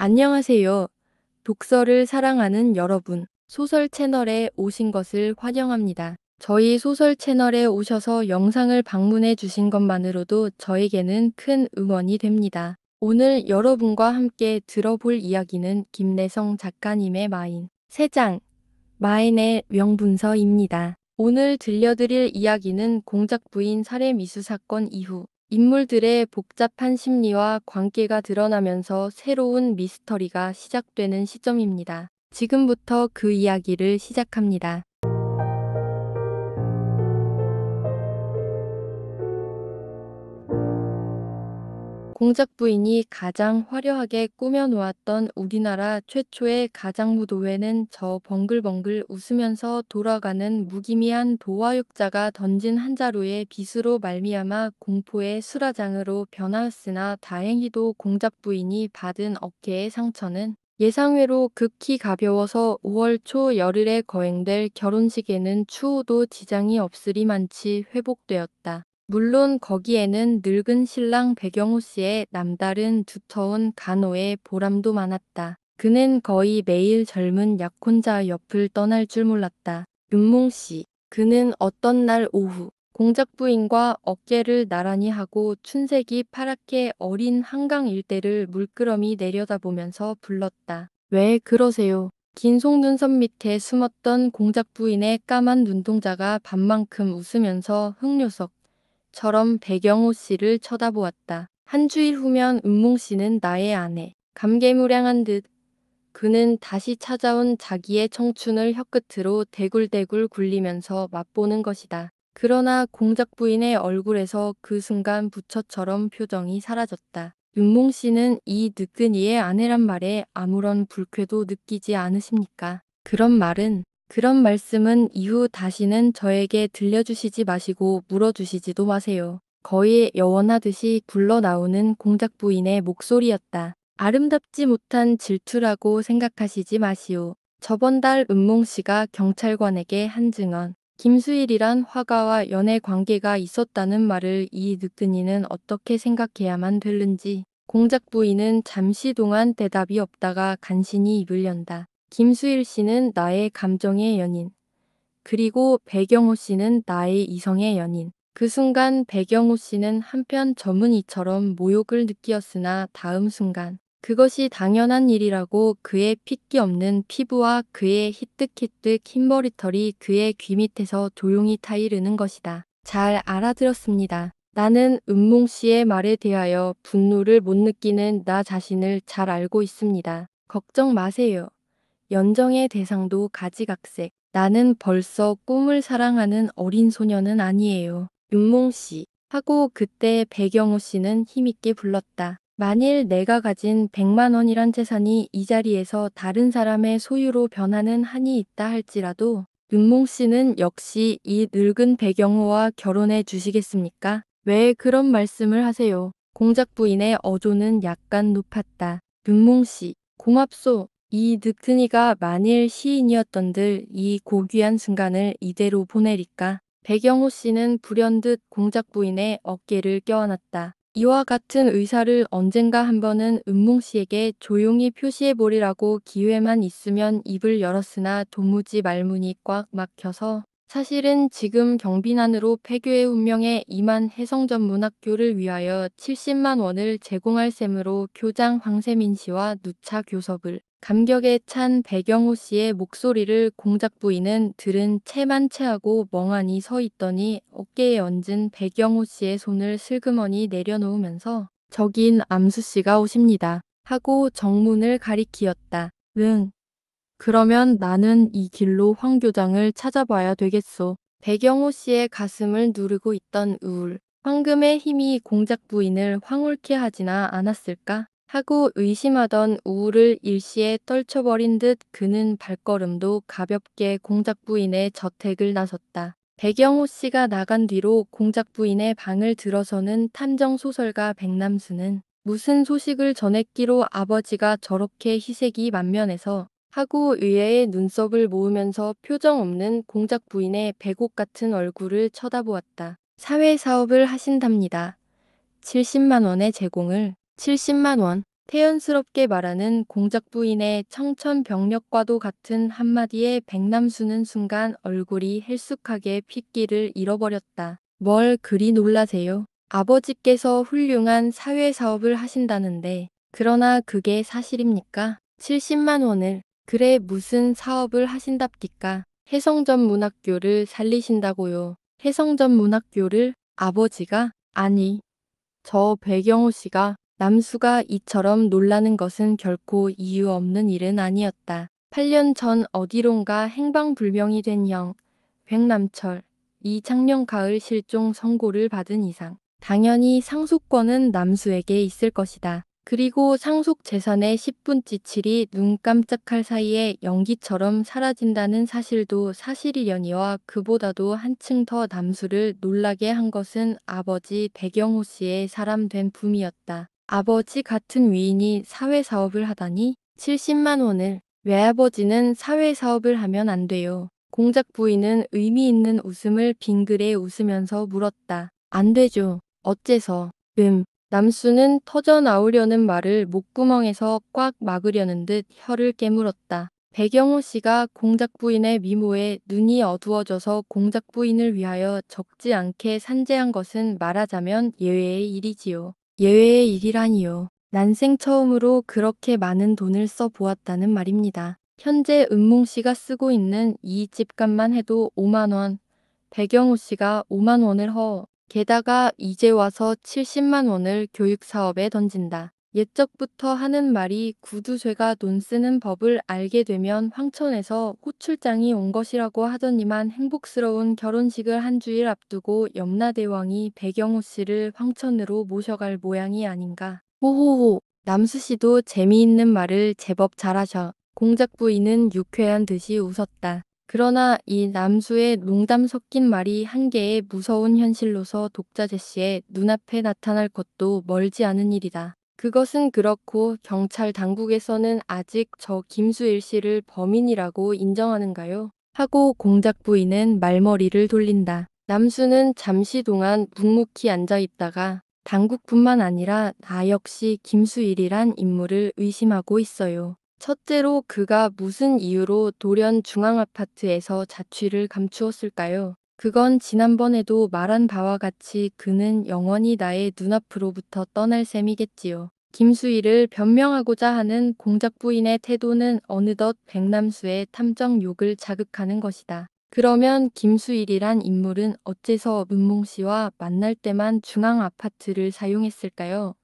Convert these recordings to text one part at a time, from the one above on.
안녕하세요. 독서를 사랑하는 여러분, 소설 채널에 오신 것을 환영합니다. 저희 소설 채널에 오셔서 영상을 방문해 주신 것만으로도 저에게는 큰 응원이 됩니다. 오늘 여러분과 함께 들어볼 이야기는 김래성 작가님의 마인, 세장, 마인의 명분서입니다. 오늘 들려드릴 이야기는 공작부인 살해 미수 사건 이후 인물들의 복잡한 심리와 관계가 드러나면서 새로운 미스터리가 시작되는 시점입니다. 지금부터 그 이야기를 시작합니다. 공작부인이 가장 화려하게 꾸며놓았던 우리나라 최초의 가장무도회는 저 벙글벙글 웃으면서 돌아가는 무기미한 도화육자가 던진 한 자루의 빗으로 말미암아 공포의 수라장으로 변하였으나 다행히도 공작부인이 받은 어깨의 상처는 예상외로 극히 가벼워서 5월 초 열흘에 거행될 결혼식에는 추호도 지장이 없으리만치 회복되었다. 물론 거기에는 늙은 신랑 백영호 씨의 남다른 두터운 간호의 보람도 많았다. 그는 거의 매일 젊은 약혼자 옆을 떠날 줄 몰랐다. 윤몽 씨. 그는 어떤 날 오후 공작부인과 어깨를 나란히 하고 춘색이 파랗게 어린 한강 일대를 물끄러미 내려다보면서 불렀다. 왜 그러세요? 긴 속눈썹 밑에 숨었던 공작부인의 까만 눈동자가 밤만큼 웃으면서 흑요석 처럼 백영호 씨를 쳐다보았다. 한 주일 후면 은몽 씨는 나의 아내. 감개무량한 듯 그는 다시 찾아온 자기의 청춘을 혀끝으로 대굴대굴 굴리면서 맛보는 것이다. 그러나 공작 부인의 얼굴에서 그 순간 부처처럼 표정이 사라졌다. 윤몽 씨는 이 느끈이의 아내란 말에 아무런 불쾌도 느끼지 않으십니까? 그런 말씀은 이후 다시는 저에게 들려주시지 마시고 물어주시지도 마세요. 거의 여원하듯이 굴러나오는 공작 부인의 목소리였다. 아름답지 못한 질투라고 생각하시지 마시오. 저번 달 은몽 씨가 경찰관에게 한 증언, 김수일이란 화가와 연애 관계가 있었다는 말을 이 느끈이는 어떻게 생각해야만 되는지. 공작 부인은 잠시 동안 대답이 없다가 간신히 입을 연다. 김수일 씨는 나의 감정의 연인. 그리고 백영호 씨는 나의 이성의 연인. 그 순간 백영호 씨는 한편 저문이처럼 모욕을 느끼었으나 다음 순간 그것이 당연한 일이라고 그의 핏기 없는 피부와 그의 희뜩희뜩 흰 머리털이 그의 귀 밑에서 조용히 타이르는 것이다. 잘 알아들었습니다. 나는 은몽 씨의 말에 대하여 분노를 못 느끼는 나 자신을 잘 알고 있습니다. 걱정 마세요. 연정의 대상도 가지각색. 나는 벌써 꿈을 사랑하는 어린 소녀는 아니에요. 윤몽 씨. 하고 그때 백영호 씨는 힘있게 불렀다. 만일 내가 가진 100만 원이란 재산이 이 자리에서 다른 사람의 소유로 변하는 한이 있다 할지라도 윤몽 씨는 역시 이 늙은 백영호와 결혼해 주시겠습니까? 왜 그런 말씀을 하세요? 공작 부인의 어조는 약간 높았다. 윤몽 씨, 고맙소. 이 늑근이가 만일 시인이었던들 이 고귀한 순간을 이대로 보내리까? 백영호 씨는 불현듯 공작 부인의 어깨를 껴안았다. 이와 같은 의사를 언젠가 한 번은 은몽 씨에게 조용히 표시해보리라고 기회만 있으면 입을 열었으나 도무지 말문이 꽉 막혀서 사실은 지금 경비난으로 폐교의 운명에 임한 해성전문학교를 위하여 70만 원을 제공할 셈으로 교장 황세민 씨와 누차 교섭을 감격에 찬 백영호 씨의 목소리를 공작 부인은 들은 채만 채하고 멍하니 서 있더니 어깨에 얹은 백영호 씨의 손을 슬그머니 내려놓으면서 저긴 암수 씨가 오십니다. 하고 정문을 가리키었다. 응. 그러면 나는 이 길로 황 교장을 찾아봐야 되겠소. 백영호 씨의 가슴을 누르고 있던 우울. 황금의 힘이 공작 부인을 황홀케 하지나 않았을까? 하고 의심하던 우울을 일시에 떨쳐버린 듯 그는 발걸음도 가볍게 공작 부인의 저택을 나섰다. 백영호 씨가 나간 뒤로 공작 부인의 방을 들어서는 탐정소설가 백남수는 무슨 소식을 전했기로 아버지가 저렇게 희색이 만면해서 하고 의외의 눈썹을 모으면서 표정 없는 공작 부인의 백옥 같은 얼굴을 쳐다보았다. 사회사업을 하신답니다. 70만 원의 제공을. 70만 원. 태연스럽게 말하는 공작 부인의 청천벽력과도 같은 한마디에 백남수는 순간 얼굴이 헬쑥하게 핏기를 잃어버렸다. 뭘 그리 놀라세요? 아버지께서 훌륭한 사회사업을 하신다는데 그러나 그게 사실입니까? 70만 원을. 그래 무슨 사업을 하신답디까? 해성전문학교를 살리신다고요. 해성전문학교를 아버지가? 아니 저 배경호 씨가. 남수가 이처럼 놀라는 것은 결코 이유 없는 일은 아니었다. 8년 전 어디론가 행방불명이 된 형, 백남철, 이 작년 가을 실종 선고를 받은 이상 당연히 상속권은 남수에게 있을 것이다. 그리고 상속 재산의 10분 지칠이 눈 깜짝할 사이에 연기처럼 사라진다는 사실도 사실이려니와 그보다도 한층 더 남수를 놀라게 한 것은 아버지 백영호 씨의 사람된 품이었다. 아버지 같은 위인이 사회사업을 하다니 70만 원을. 외아버지는 사회사업을 하면 안 돼요. 공작 부인은 의미 있는 웃음을 빙그레 웃으면서 물었다. 안 되죠. 어째서? 남수는 터져나오려는 말을 목구멍에서 꽉 막으려는 듯 혀를 깨물었다. 백영호 씨가 공작 부인의 미모에 눈이 어두워져서 공작 부인을 위하여 적지 않게 산재한 것은 말하자면 예외의 일이지요. 예외의 일이라니요. 난생 처음으로 그렇게 많은 돈을 써 보았다는 말입니다. 현재 은몽 씨가 쓰고 있는 이 집값만 해도 5만 원. 백영호 씨가 5만 원을 게다가 이제 와서 70만 원을 교육사업에 던진다. 옛적부터 하는 말이 구두쇠가 돈 쓰는 법을 알게 되면 황천에서 호출장이 온 것이라고 하더니만 행복스러운 결혼식을 한 주일 앞두고 염라대왕이 백영호 씨를 황천으로 모셔갈 모양이 아닌가. 호호호. 남수 씨도 재미있는 말을 제법 잘하셔. 공작 부인은 유쾌한 듯이 웃었다. 그러나 이 남수의 농담 섞인 말이 한계의 무서운 현실로서 독자재 씨의 눈앞에 나타날 것도 멀지 않은 일이다. 그것은 그렇고 경찰 당국에서는 아직 저 김수일 씨를 범인이라고 인정하는가요? 하고 공작 부인은 말머리를 돌린다. 남수는 잠시 동안 묵묵히 앉아 있다가 당국뿐만 아니라 나 역시 김수일이란 인물을 의심하고 있어요. 첫째로 그가 무슨 이유로 돌연 중앙아파트에서 자취를 감추었을까요? 그건 지난번에도 말한 바와 같이 그는 영원히 나의 눈앞으로부터 떠날 셈이겠지요. 김수희를 변명하고자 하는 공작 부인의 태도는 어느덧 백남수의 탐정 욕을 자극하는 것이다. 그러면 김수일이란 인물은 어째서 은몽 씨와 만날 때만 중앙아파트를 사용했을까요?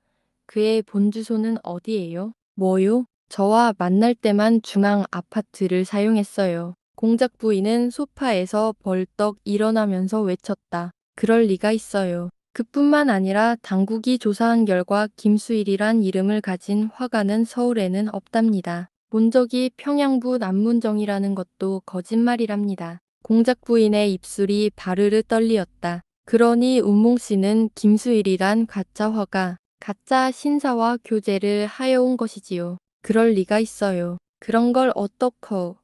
그의 본 주소는 어디예요? 뭐요? 저와 만날 때만 중앙 아파트를 사용했어요. 공작 부인은 소파에서 벌떡 일어나면서 외쳤다. 그럴 리가 있어요. 그뿐만 아니라 당국이 조사한 결과 김수일이란 이름을 가진 화가는 서울에는 없답니다. 본 적이 평양부 남문정이라는 것도 거짓말이랍니다. 공작 부인의 입술이 바르르 떨리었다. 그러니 운몽 씨는 김수일이란 가짜 화가, 가짜 신사와 교제를 하여온 것이지요. 그럴 리가 있어요. 그런 걸 어떡허.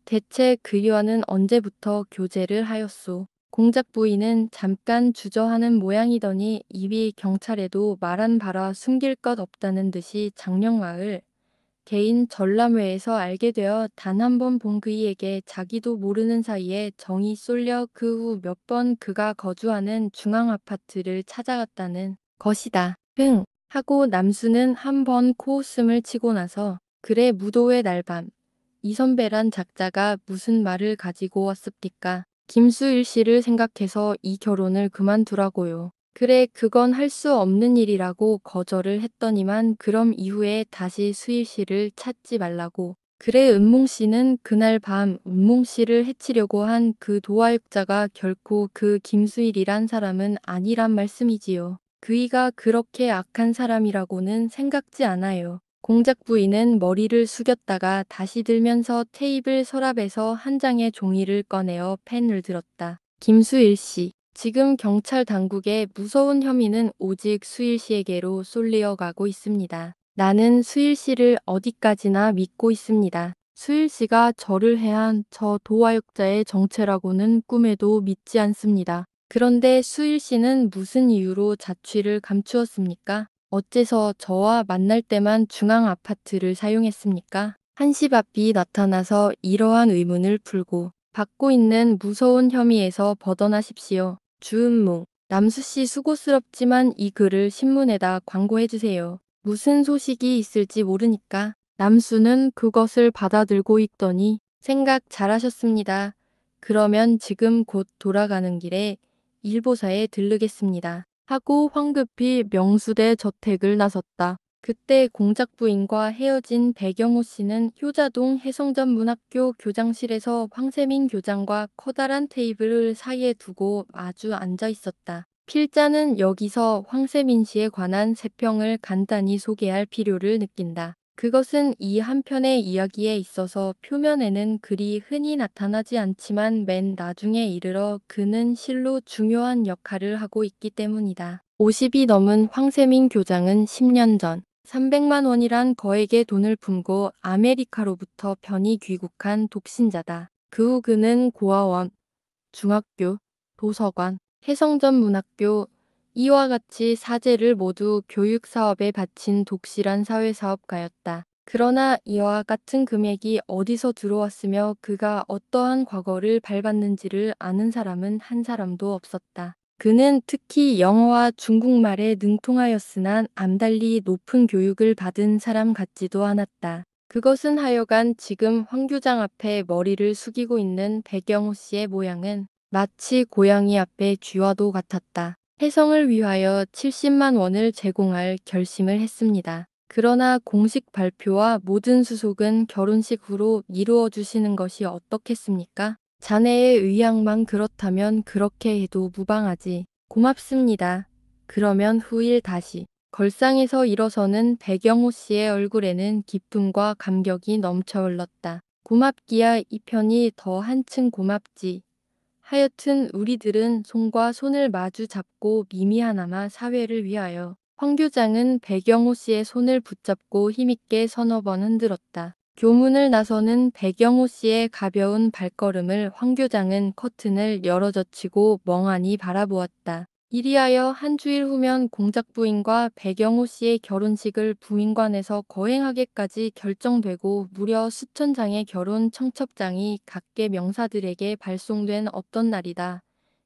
대체 그이와는 언제부터 교제를 하였소? 공작 부인은 잠깐 주저하는 모양이더니 이미 경찰에도 말한 바라 숨길 것 없다는 듯이 장령마을 개인 전람회에서 알게 되어 단 한 번 본 그이에게 자기도 모르는 사이에 정이 쏠려 그 후 몇 번 그가 거주하는 중앙아파트를 찾아갔다는 것이다. 하고 남수는 한 번 코웃음을 치고 나서 그래 무도회 날밤 이 선배란 작자가 무슨 말을 가지고 왔습니까? 김수일 씨를 생각해서 이 결혼을 그만두라고요. 그래 그건 할 수 없는 일이라고 거절을 했더니만 그럼 이후에 다시 수일 씨를 찾지 말라고. 그래 은몽 씨는 그날 밤 은몽 씨를 해치려고 한 그 도화육자가 결코 그 김수일이란 사람은 아니란 말씀이지요. 그이가 그렇게 악한 사람이라고는 생각지 않아요. 공작 부인은 머리를 숙였다가 다시 들면서 테이블 서랍에서 한 장의 종이를 꺼내어 펜을 들었다. 김수일 씨. 지금 경찰 당국의 무서운 혐의는 오직 수일 씨에게로 쏠려 가고 있습니다. 나는 수일 씨를 어디까지나 믿고 있습니다. 수일 씨가 저를 해한 저 도화육자의 정체라고는 꿈에도 믿지 않습니다. 그런데 수일 씨는 무슨 이유로 자취를 감추었습니까? 어째서 저와 만날 때만 중앙 아파트를 사용했습니까? 한시 앞이 나타나서 이러한 의문을 풀고 받고 있는 무서운 혐의에서 벗어나십시오. 주은무, 남수씨 수고스럽지만 이 글을 신문에다 광고해주세요. 무슨 소식이 있을지 모르니까. 남수는 그것을 받아들고 있더니 생각 잘하셨습니다. 그러면 지금 곧 돌아가는 길에 일보사에 들르겠습니다. 하고 황급히 명수대 저택을 나섰다. 그때 공작부인과 헤어진 배경호 씨는 효자동 해성전문학교 교장실에서 황세민 교장과 커다란 테이블을 사이에 두고 마주 앉아 있었다. 필자는 여기서 황세민 씨에 관한 세평을 간단히 소개할 필요를 느낀다. 그것은 이 한편의 이야기에 있어서 표면에는 그리 흔히 나타나지 않지만 맨 나중에 이르러 그는 실로 중요한 역할을 하고 있기 때문이다. 50이 넘은 황세민 교장은 10년 전 300만 원이란 거액의 돈을 품고 아메리카로부터 편히 귀국한 독신자다. 그 후 그는 고아원, 중학교, 도서관, 해성전문학교, 이와 같이 사재를 모두 교육사업에 바친 독실한 사회사업가였다. 그러나 이와 같은 금액이 어디서 들어왔으며 그가 어떠한 과거를 밟았는지를 아는 사람은 한 사람도 없었다. 그는 특히 영어와 중국말에 능통하였으나 남달리 높은 교육을 받은 사람 같지도 않았다. 그것은 하여간 지금 황 교장 앞에 머리를 숙이고 있는 배경호 씨의 모양은 마치 고양이 앞에 쥐와도 같았다. 해성을 위하여 70만 원을 제공할 결심을 했습니다. 그러나 공식 발표와 모든 수속은 결혼식 후로 이루어 주시는 것이 어떻겠습니까? 자네의 의향만 그렇다면 그렇게 해도 무방하지. 고맙습니다. 그러면 후일 다시. 걸상에서 일어서는 배경호 씨의 얼굴에는 기쁨과 감격이 넘쳐 흘렀다. 고맙기야 이 편이 더 한층 고맙지. 하여튼 우리들은 손과 손을 마주 잡고 미미하나마 사회를 위하여. 황 교장은 배경호 씨의 손을 붙잡고 힘있게 서너 번 흔들었다. 교문을 나서는 배경호 씨의 가벼운 발걸음을 황 교장은 커튼을 열어젖히고 멍하니 바라보았다. 이리하여 한 주일 후면 공작부인과 배경호 씨의 결혼식을 부인관에서 거행하기까지 결정되고 무려 수천 장의 결혼 청첩장이 각계 명사들에게 발송된 어떤 날이다.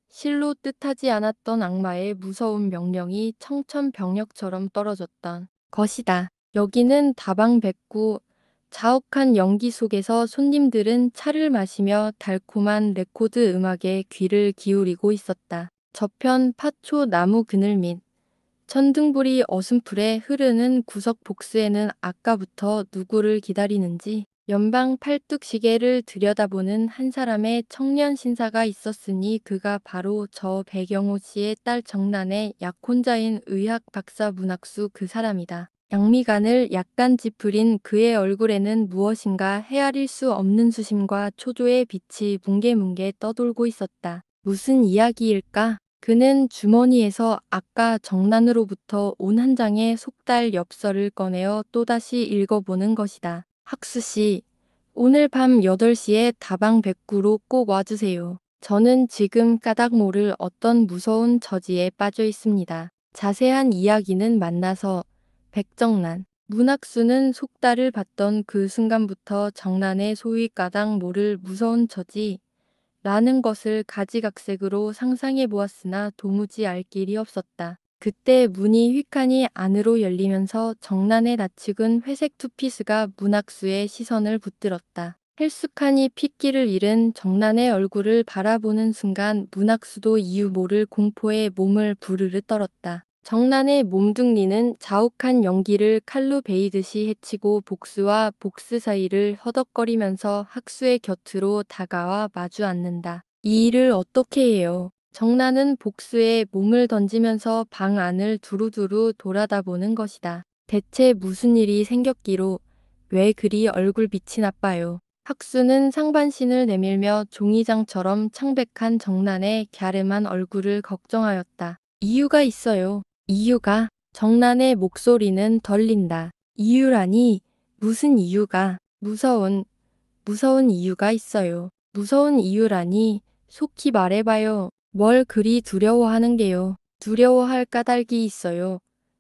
실로 뜻하지 않았던 악마의 무서운 명령이 청천벽력처럼 떨어졌던 것이다. 여기는 다방 백구. 자욱한 연기 속에서 손님들은 차를 마시며 달콤한 레코드 음악에 귀를 기울이고 있었다. 저편 파초 나무 그늘 밑 천둥불이 어슴풀에 흐르는 구석 복스에는 아까부터 누구를 기다리는지 연방 팔뚝 시계를 들여다보는 한 사람의 청년 신사가 있었으니 그가 바로 저 배경호 씨의 딸 정란의 약혼자인 의학 박사 문학수 그 사람이다. 양미간을 약간 찌푸린 그의 얼굴에는 무엇인가 헤아릴 수 없는 수심과 초조의 빛이 뭉게뭉게 떠돌고 있었다. 무슨 이야기일까? 그는 주머니에서 아까 정란으로부터 온 한 장의 속달 엽서를 꺼내어 또다시 읽어보는 것이다. 학수씨, 오늘 밤 8시에 다방 백구로 꼭 와주세요. 저는 지금 까닭 모를 어떤 무서운 처지에 빠져 있습니다. 자세한 이야기는 만나서. 백정란. 문학수는 속달을 받던 그 순간부터 정란의 소위 까닭 모를 무서운 처지, 라는 것을 가지각색으로 상상해 보았으나 도무지 알 길이 없었다. 그때 문이 휘칸이 안으로 열리면서 정란의 낯익은 회색 투피스가 문학수의 시선을 붙들었다. 헬쑥하니 핏기를 잃은 정란의 얼굴을 바라보는 순간 문학수도 이유 모를 공포에 몸을 부르르 떨었다. 정란의 몸뚱이는 자욱한 연기를 칼로 베이듯이 헤치고 복수와 복스 사이를 허덕거리면서 학수의 곁으로 다가와 마주 앉는다. 이 일을 어떻게 해요? 정란은 복수에 몸을 던지면서 방 안을 두루두루 돌아다보는 것이다. 대체 무슨 일이 생겼기로 왜 그리 얼굴빛이 나빠요? 학수는 상반신을 내밀며 종이장처럼 창백한 정란의 갸름한 얼굴을 걱정하였다. 이유가 있어요. 이유가. 정란의 목소리는 떨린다. 이유라니. 무슨 이유가. 무서운 이유가 있어요. 무서운 이유라니. 속히 말해봐요. 뭘 그리 두려워하는 게요. 두려워할 까닭이 있어요.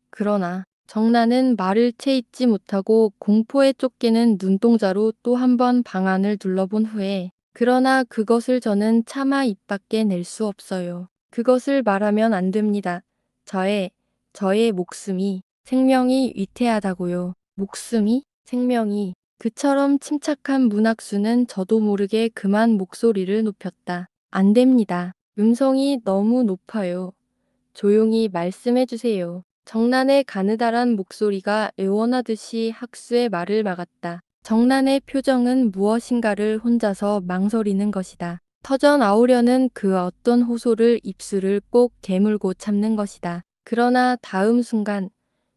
그러나 정나는 말을 채 잇지 못하고 공포에 쫓기는 눈동자로 또 한 번 방안을 둘러본 후에 그러나 그것을 저는 차마 입 밖에 낼 수 없어요. 그것을 말하면 안 됩니다. 저의 목숨이 생명이 위태하다고요. 목숨이 생명이 그처럼 침착한 문학수는 저도 모르게 그만 목소리를 높였다. 안 됩니다. 음성이 너무 높아요. 조용히 말씀해 주세요. 정난의 가느다란 목소리가 애원하듯이 학수의 말을 막았다. 정난의 표정은 무엇인가를 혼자서 망설이는 것이다. 터져나오려는 그 어떤 호소를 입술을 꼭 깨물고 참는 것이다. 그러나 다음 순간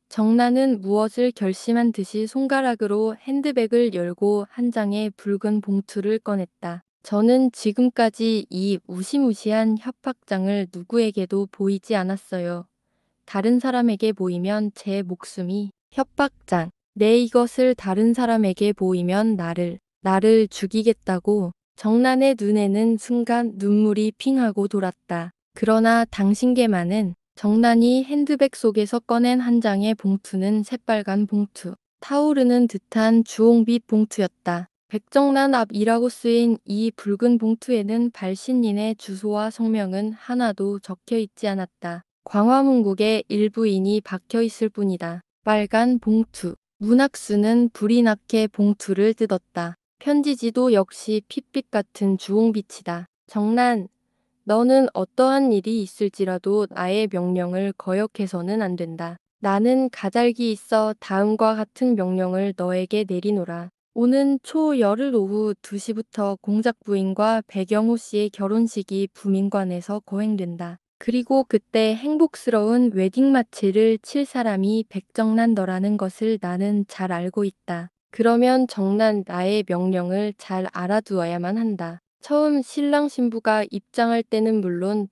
정난은 무엇을 결심한 듯이 손가락으로 핸드백을 열고 한 장의 붉은 봉투를 꺼냈다. 저는 지금까지 이 무시무시한 협박장을 누구에게도 보이지 않았어요. 다른 사람에게 보이면 제 목숨이 협박장. 내 이것을 다른 사람에게 보이면 나를 죽이겠다고. 정난의 눈에는 순간 눈물이 핑하고 돌았다. 그러나 당신께만은 정난이 핸드백 속에서 꺼낸 한 장의 봉투는 새빨간 봉투. 타오르는 듯한 주홍빛 봉투였다. 백정난 앞이라고 쓰인 이 붉은 봉투에는 발신인의 주소와 성명은 하나도 적혀 있지 않았다. 광화문국의 일부인이 박혀 있을 뿐이다. 빨간 봉투. 문학수는 불이 나게 봉투를 뜯었다. 편지지도 역시 핏빛 같은 주홍빛이다. 정난, 너는 어떠한 일이 있을지라도 나의 명령을 거역해서는 안 된다. 나는 가잘기 있어 다음과 같은 명령을 너에게 내리노라. 오는 초여흘 오후 2시부터 공작 부인과 백영호 씨의 결혼식이 부민관에서 거행된다. 그리고 그때 행복스러운 웨딩 마치를 칠 사람이 백정난 너라는 것을 나는 잘 알고 있다. 그러면 정난 나의 명령을 잘 알아두어야만 한다. 처음 신랑 신부가 입장할 때는 물론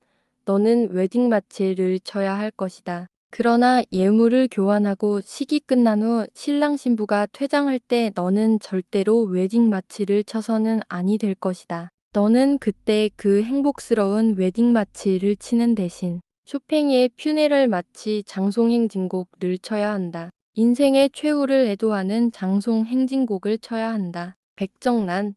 너는 웨딩 마치를 쳐야 할 것이다. 그러나 예물을 교환하고 식이 끝난 후 신랑 신부가 퇴장할 때 너는 절대로 웨딩 마치를 쳐서는 아니 될 것이다. 너는 그때 그 행복스러운 웨딩 마치를 치는 대신 쇼팽의 퓨네럴 마치 장송 행진곡을 쳐야 한다. 인생의 최후를 애도하는 장송 행진곡을 쳐야 한다. 백정난,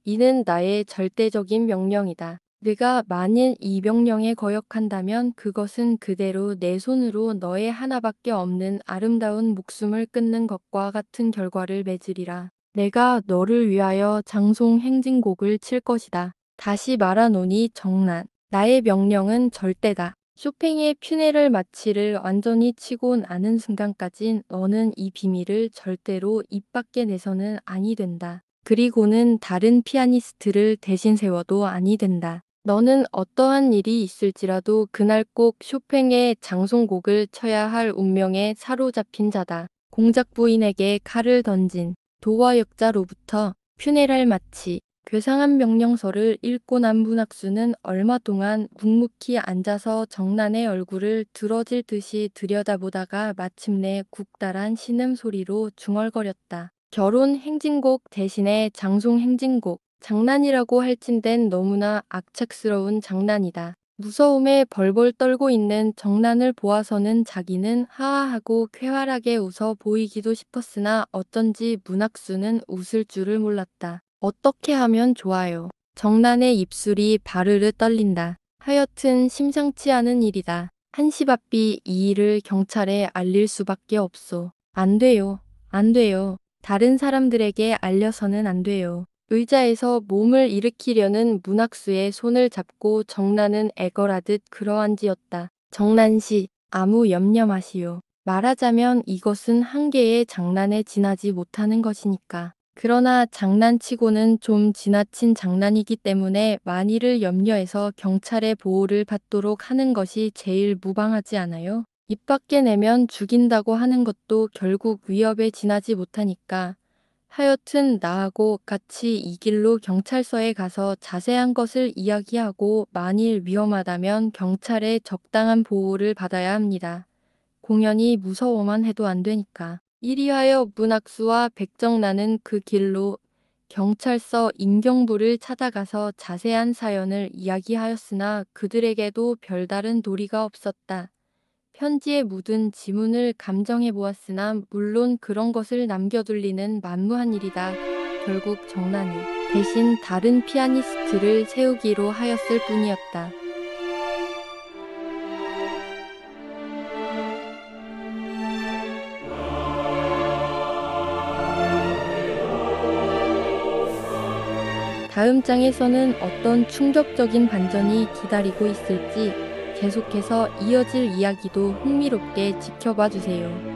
이는 나의 절대적인 명령이다. 네가 만일 이 명령에 거역한다면 그것은 그대로 내 손으로 너의 하나밖에 없는 아름다운 목숨을 끊는 것과 같은 결과를 맺으리라. 내가 너를 위하여 장송 행진곡을 칠 것이다. 다시 말하노니 정난. 나의 명령은 절대다. 쇼팽의 퓨네럴 마치를 완전히 치고 나는 순간까진 너는 이 비밀을 절대로 입 밖에 내서는 아니 된다. 그리고는 다른 피아니스트를 대신 세워도 아니 된다. 너는 어떠한 일이 있을지라도 그날 꼭 쇼팽의 장송곡을 쳐야 할 운명에 사로잡힌 자다. 공작 부인에게 칼을 던진 도화역자로부터 퓨네랄 마치 괴상한 명령서를 읽고 난 문학수는 얼마 동안 묵묵히 앉아서 정난의 얼굴을 들어질 듯이 들여다보다가 마침내 국달한 신음소리로 중얼거렸다. 결혼 행진곡 대신에 장송 행진곡. 장난이라고 할진된 너무나 악착스러운 장난이다. 무서움에 벌벌 떨고 있는 정난을 보아서는 자기는 하하하고 쾌활하게 웃어 보이기도 싶었으나 어쩐지 문학수는 웃을 줄을 몰랐다. 어떻게 하면 좋아요. 정난의 입술이 바르르 떨린다. 하여튼 심상치 않은 일이다. 한시바삐 이 일을 경찰에 알릴 수밖에 없소. 안 돼요. 안 돼요. 다른 사람들에게 알려서는 안 돼요. 의자에서 몸을 일으키려는 문학수의 손을 잡고 정난은 애걸하듯 그러한지었다. 정난씨, 아무 염려 마시오. 말하자면 이것은 한 개의 장난에 지나지 못하는 것이니까. 그러나 장난치고는 좀 지나친 장난이기 때문에 만일을 염려해서 경찰의 보호를 받도록 하는 것이 제일 무방하지 않아요? 입 밖에 내면 죽인다고 하는 것도 결국 위협에 지나지 못하니까. 하여튼 나하고 같이 이 길로 경찰서에 가서 자세한 것을 이야기하고 만일 위험하다면 경찰의 적당한 보호를 받아야 합니다. 공연히 무서워만 해도 안 되니까. 이리하여 문학수와 백정란은 그 길로 경찰서 인경부를 찾아가서 자세한 사연을 이야기하였으나 그들에게도 별다른 도리가 없었다. 편지에 묻은 지문을 감정해 보았으나 물론 그런 것을 남겨둘 리는 만무한 일이다. 결국 정나는 대신 다른 피아니스트를 세우기로 하였을 뿐이었다. 다음 장에서는 어떤 충격적인 반전이 기다리고 있을지 계속해서 이어질 이야기도 흥미롭게 지켜봐 주세요.